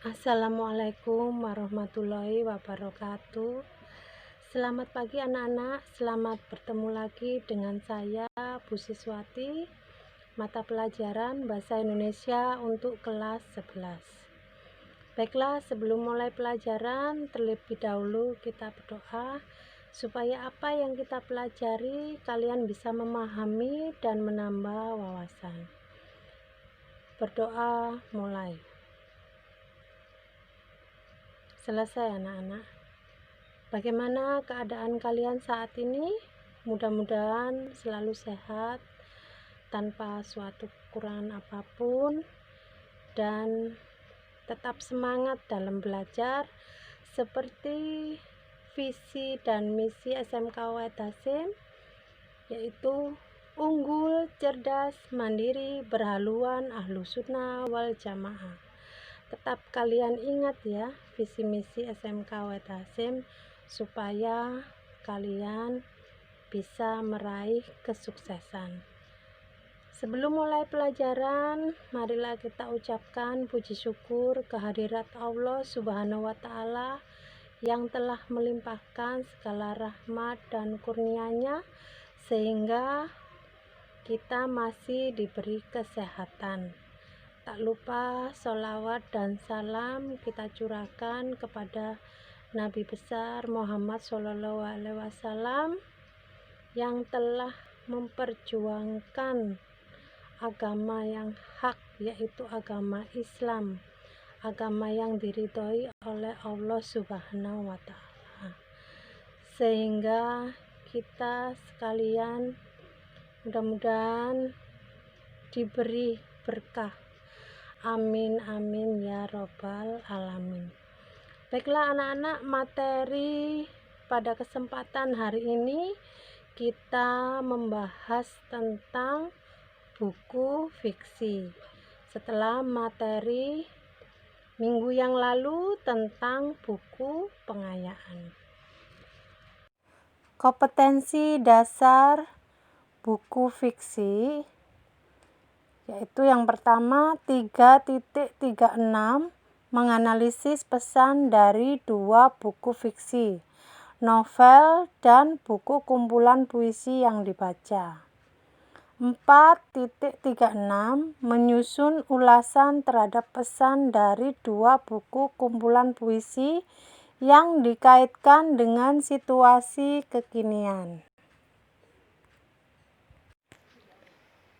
Assalamualaikum warahmatullahi wabarakatuh. Selamat pagi anak-anak, selamat bertemu lagi dengan saya Bu Siswati, mata pelajaran Bahasa Indonesia untuk kelas 11. Baiklah, sebelum mulai pelajaran, terlebih dahulu kita berdoa supaya apa yang kita pelajari kalian bisa memahami dan menambah wawasan. Berdoa mulai. Selesai anak-anak. Bagaimana keadaan kalian saat ini? Mudah-mudahan selalu sehat, tanpa suatu kekurangan apapun, dan tetap semangat dalam belajar seperti visi dan misi SMK Wetasim, yaitu unggul, cerdas, mandiri, berhaluan, ahlu sunnah wal jamaah. Tetap kalian ingat ya visi misi SMK Wetasim supaya kalian bisa meraih kesuksesan. Sebelum mulai pelajaran, marilah kita ucapkan puji syukur kehadirat Allah Subhanahu wa Ta'ala yang telah melimpahkan segala rahmat dan kurnia-Nya sehingga kita masih diberi kesehatan. Tak lupa sholawat dan salam kita curahkan kepada Nabi besar Muhammad SAW yang telah memperjuangkan agama yang hak, yaitu agama Islam, agama yang diridhoi oleh Allah Subhanahu wa Ta'ala, sehingga kita sekalian mudah-mudahan diberi berkah. Amin amin ya robbal alamin. Baiklah anak-anak, materi pada kesempatan hari ini kita membahas tentang buku fiksi setelah materi minggu yang lalu tentang buku pengayaan. Kompetensi dasar buku fiksi yaitu yang pertama 3.36 menganalisis pesan dari dua buku fiksi, novel dan buku kumpulan puisi yang dibaca. 4.36 menyusun ulasan terhadap pesan dari dua buku kumpulan puisi yang dikaitkan dengan situasi kekinian.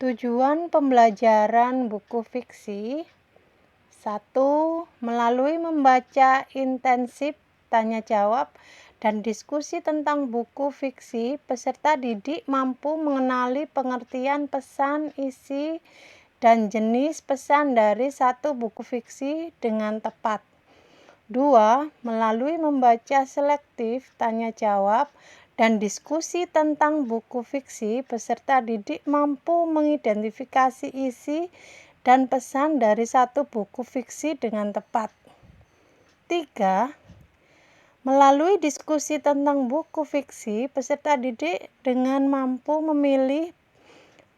Tujuan pembelajaran buku fiksi: 1. Melalui membaca intensif, tanya jawab, dan diskusi tentang buku fiksi, peserta didik mampu mengenali pengertian pesan, isi, dan jenis pesan dari satu buku fiksi dengan tepat. 2. Melalui membaca selektif, tanya jawab, dan diskusi tentang buku fiksi, peserta didik mampu mengidentifikasi isi dan pesan dari satu buku fiksi dengan tepat. 3. Melalui diskusi tentang buku fiksi, peserta didik dengan mampu memilih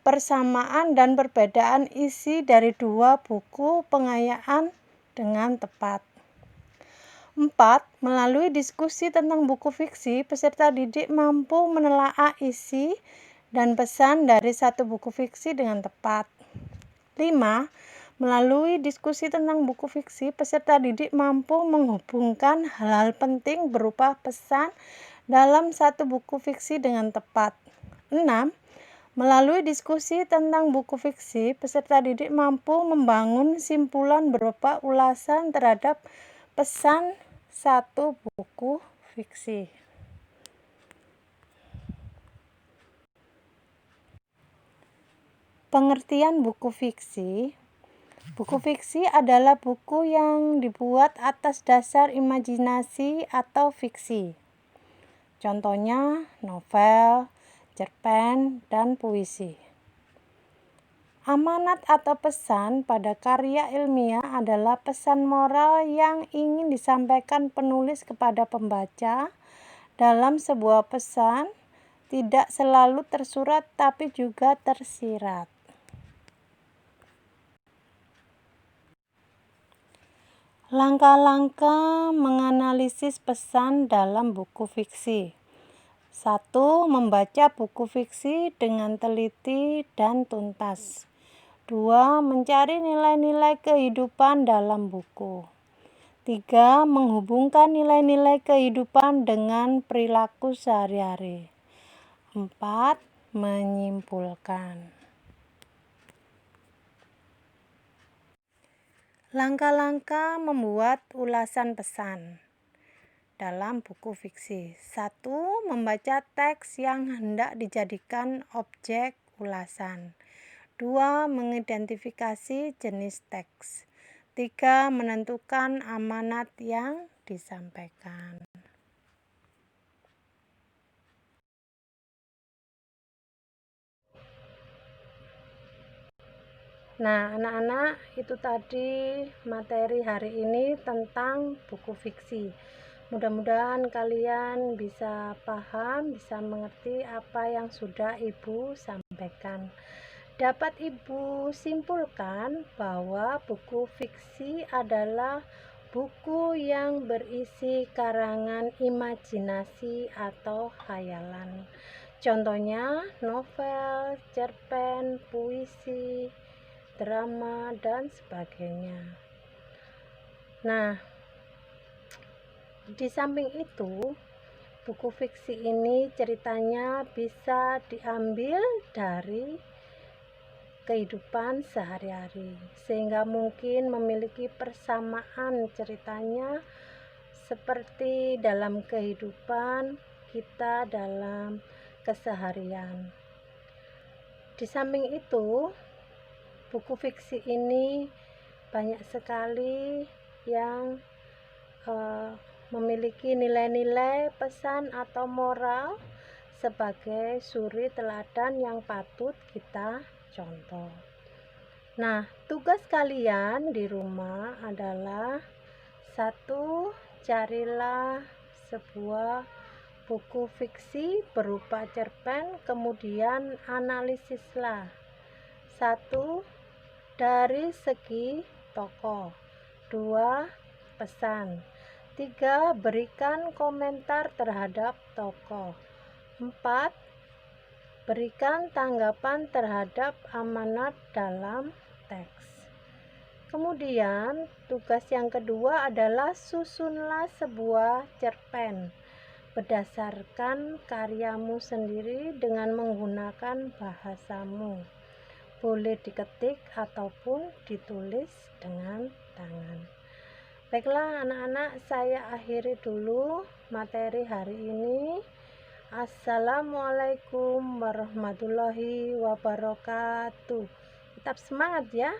persamaan dan perbedaan isi dari dua buku pengayaan dengan tepat. 4. Melalui diskusi tentang buku fiksi, peserta didik mampu menelaah isi dan pesan dari satu buku fiksi dengan tepat. 5. Melalui diskusi tentang buku fiksi, peserta didik mampu menghubungkan hal-hal penting berupa pesan dalam satu buku fiksi dengan tepat. 6. Melalui diskusi tentang buku fiksi, peserta didik mampu membangun simpulan berupa ulasan terhadap pesan satu buku fiksi. Pengertian buku fiksi. Buku fiksi adalah buku yang dibuat atas dasar imajinasi atau fiksi. Contohnya novel, cerpen, dan puisi. Amanat atau pesan pada karya ilmiah adalah pesan moral yang ingin disampaikan penulis kepada pembaca. Dalam sebuah pesan tidak selalu tersurat tapi juga tersirat. Langkah-langkah menganalisis pesan dalam buku fiksi. 1. Membaca buku fiksi dengan teliti dan tuntas. 2. Mencari nilai-nilai kehidupan dalam buku. 3. Menghubungkan nilai-nilai kehidupan dengan perilaku sehari-hari. 4. Menyimpulkan. Langkah-langkah membuat ulasan pesan dalam buku fiksi. 1. Membaca teks yang hendak dijadikan objek ulasan. 2. Mengidentifikasi jenis teks. 3. Menentukan amanat yang disampaikan. Nah, anak-anak, itu tadi materi hari ini tentang buku fiksi. Mudah-mudahan kalian bisa paham, bisa mengerti apa yang sudah Ibu sampaikan. Dapat Ibu simpulkan bahwa buku fiksi adalah buku yang berisi karangan imajinasi atau khayalan. Contohnya novel, cerpen, puisi, drama, dan sebagainya. Nah, di samping itu, buku fiksi ini ceritanya bisa diambil dari kehidupan sehari-hari, sehingga mungkin memiliki persamaan ceritanya seperti dalam kehidupan kita dalam keseharian. Di samping itu, buku fiksi ini banyak sekali yang memiliki nilai-nilai pesan atau moral sebagai suri teladan yang patut kita contoh. Nah, tugas kalian di rumah adalah 1. Carilah sebuah buku fiksi berupa cerpen, kemudian analisislah. 1. Dari segi tokoh. 2. Pesan. 3. Berikan komentar terhadap tokoh. 4. Berikan tanggapan terhadap amanat dalam teks. Kemudian, tugas yang kedua adalah susunlah sebuah cerpen berdasarkan karyamu sendiri dengan menggunakan bahasamu. Boleh diketik ataupun ditulis dengan tangan. Baiklah anak-anak, saya akhiri dulu materi hari ini. Assalamualaikum warahmatullahi wabarakatuh. Tetap semangat ya.